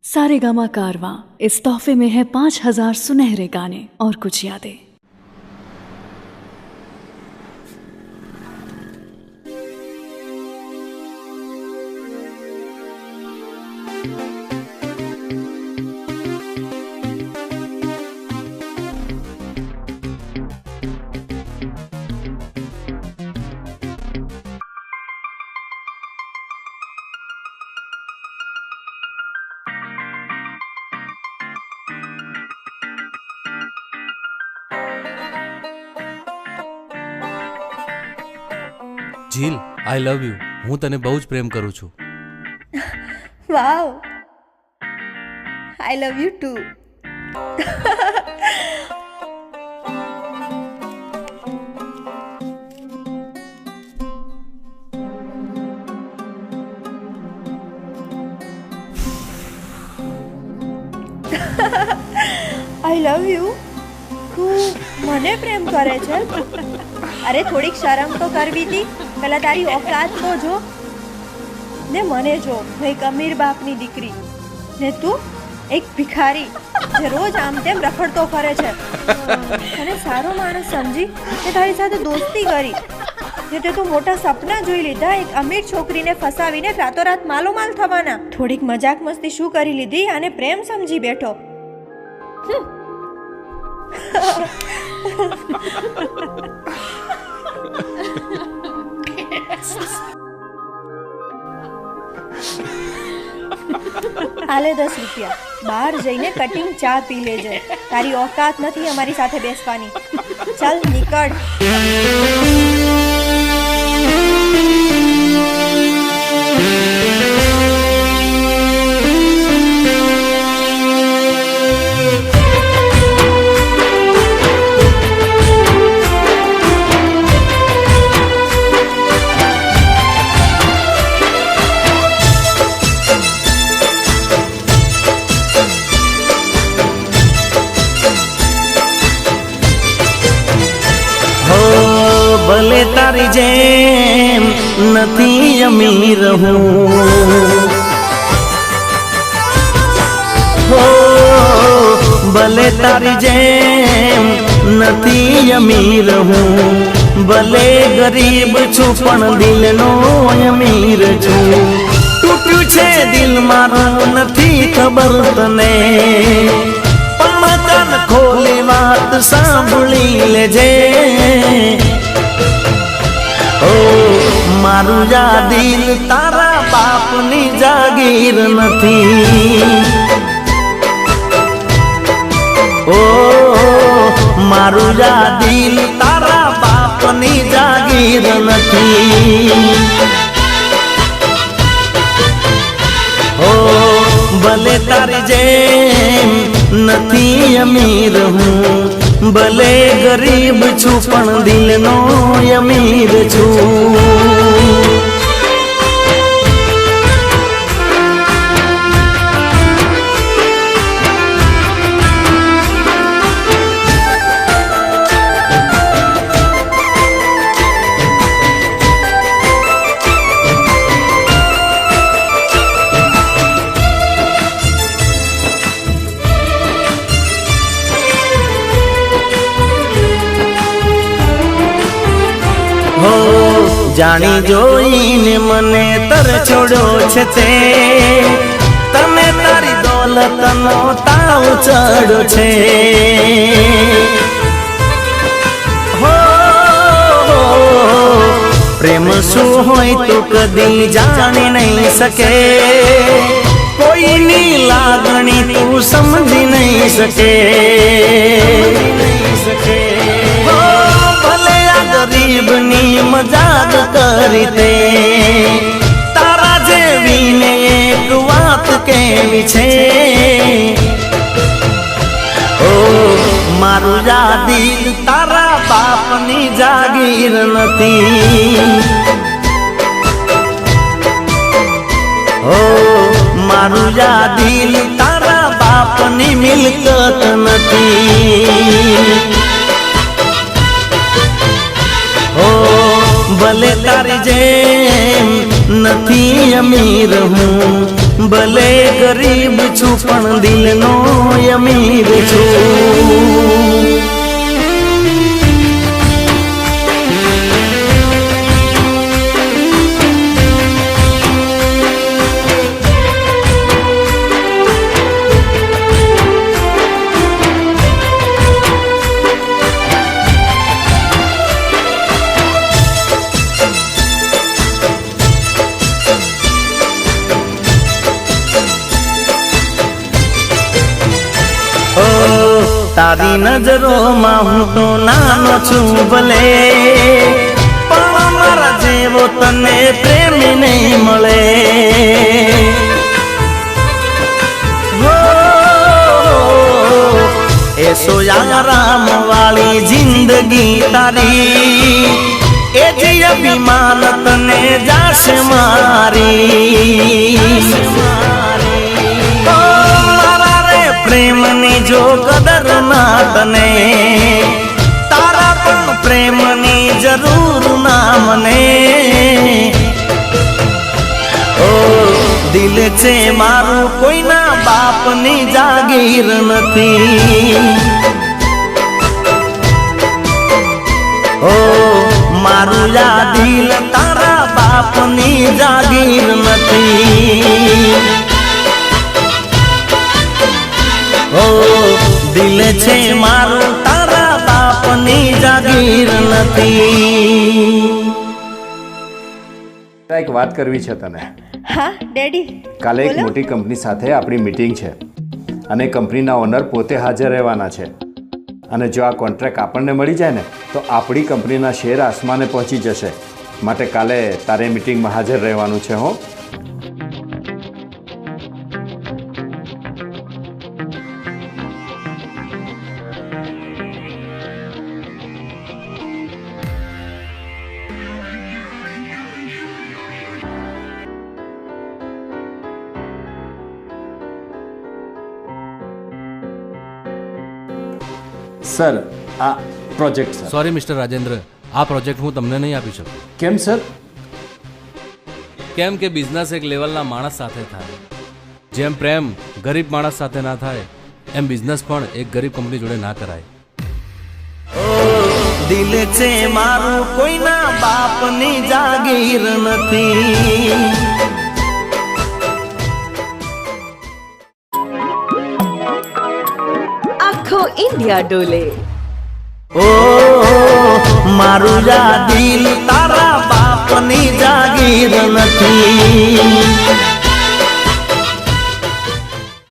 सारेगामा कारवां, इस तोहफे में है 5000 सुनहरे गाने और कुछ यादें। Jeel, I love you. હું તને બહુ જ પ્રેમ કરું છું. Wow, I love you too. I love you. તું મને પ્રેમ કરે છે? અરે થોડીક શરમ તો કરવી હતી. પેલા તારી ઓકાત તો જો ને મને જો. હું એક અમીર બાપની દીકરી ને તું એક ભિખારી જે રોજ આમ તેમ રખડતો ફરે છે. અને સારો માણસ સમજી કે તારી સાથે દોસ્તી કરી ને તે તું મોટા સપના જોઈ લીધા એક અમીર છોકરીને ફસાવીને રાતોરાત માલોમાલ થવાના. થોડીક મજાક મસ્તી શું કરી લીધી અને પ્રેમ સમજી બેઠો. આલે 10 રૂપિયા. બહાર જઈને કટિંગ ચા પી લેજે. તારી ઓકાત નથી અમારી સાથે બેસવાની. ચાલ નીકળ. ભલે તારી જેમ નથી અમીર હું, હો ભલે તારી જેમ નથી અમીર હું, ભલે ગરીબ છું પણ દિલનો અમીર છું. તૂટ્યું છે દિલ મારું નથી ખબર તને, પણ કાન ખોલી વાત સાંભળી લેજે. ઓ મારું જા દિલ તારા બાપની જાગીર નથી. ઓ મારું જા દિલ તારા બાપની જાગીર નથી. ઓ ભલે તારી જેમ નથી અમીર હું, ભલે ગરીબ છું પણ દિલનો અમીર છું. જાણી જોઈને મને તર છોડ્યો છે તે, તને તારી દોલતનો તાવ ચડ્યો છે. હો પ્રેમ શું હોય તો કદી જાણી નહીં શકે, કોઈની લાગણી તું સમજી નહીં શકે. ગરીબની મજાક કરી તે, તારા જેવીને એક વાત કેવી છે. ઓ મારું જા દિલ તારા બાપની જાગીર નથી. ઓ મારું જા દિલ તારા બાપની મિલકત નથી. ઓ ભલે તારી જેમ નથી અમીર હું, ભલે ગરીબ છું પણ દિલનો અમીર છું. તારી નજરોમાં હું તો નાનો છું ભલે, પણ મારા જેવો તને પ્રેમ નહીં મળે. એ સોયારામ વાળી જિંદગી તારી, એ જ અભિમાન તને જાશે મારી. પ્રેમની જો કદર ના તને, તારા પણ પ્રેમની જરૂર ના મને. ઓ દિલ છે મારું કોઈના બાપની જાગીર નથી. ઓ મારું આ દિલ તારા બાપની જાગીર નથી. ઓ દિલ છે મારું તારા બાપની જાગીર નથી. એક વાત કરવી છે તને. હા ડેડી, કાલે એક બોલો. મોટી કંપની સાથે આપણી મીટિંગ છે અને કંપનીના ઓનર પોતે હાજર રહેવાના છે. અને જો આ કોન્ટ્રાક્ટ આપણને મળી જાય ને તો આપણી કંપનીના શેર આસમાને પહોંચી જશે. માટે કાલે તારે મીટિંગમાં હાજર રહેવાનું છે. હો, સર આ project sir. Sorry mister Rajendra, આ પ્રોજેક્ટ હું તમને નહીં આપી શકું. કેમ સર? કેમ કે બિઝનેસ એક લેવલના માણસ સાથે થાય. જેમ પ્રેમ ગરીબ માણસ સાથે ના થાય, એમ બિઝનેસ પણ એક ગરીબ કંપની જોડે ના કરાય. દિલ છે મારું કોઈના બાપની જાગીર નથી. આખો ઇન્ડિયા ડોલે. ઓ મારું આ દિલ તારા બાપની જાગીર નથી.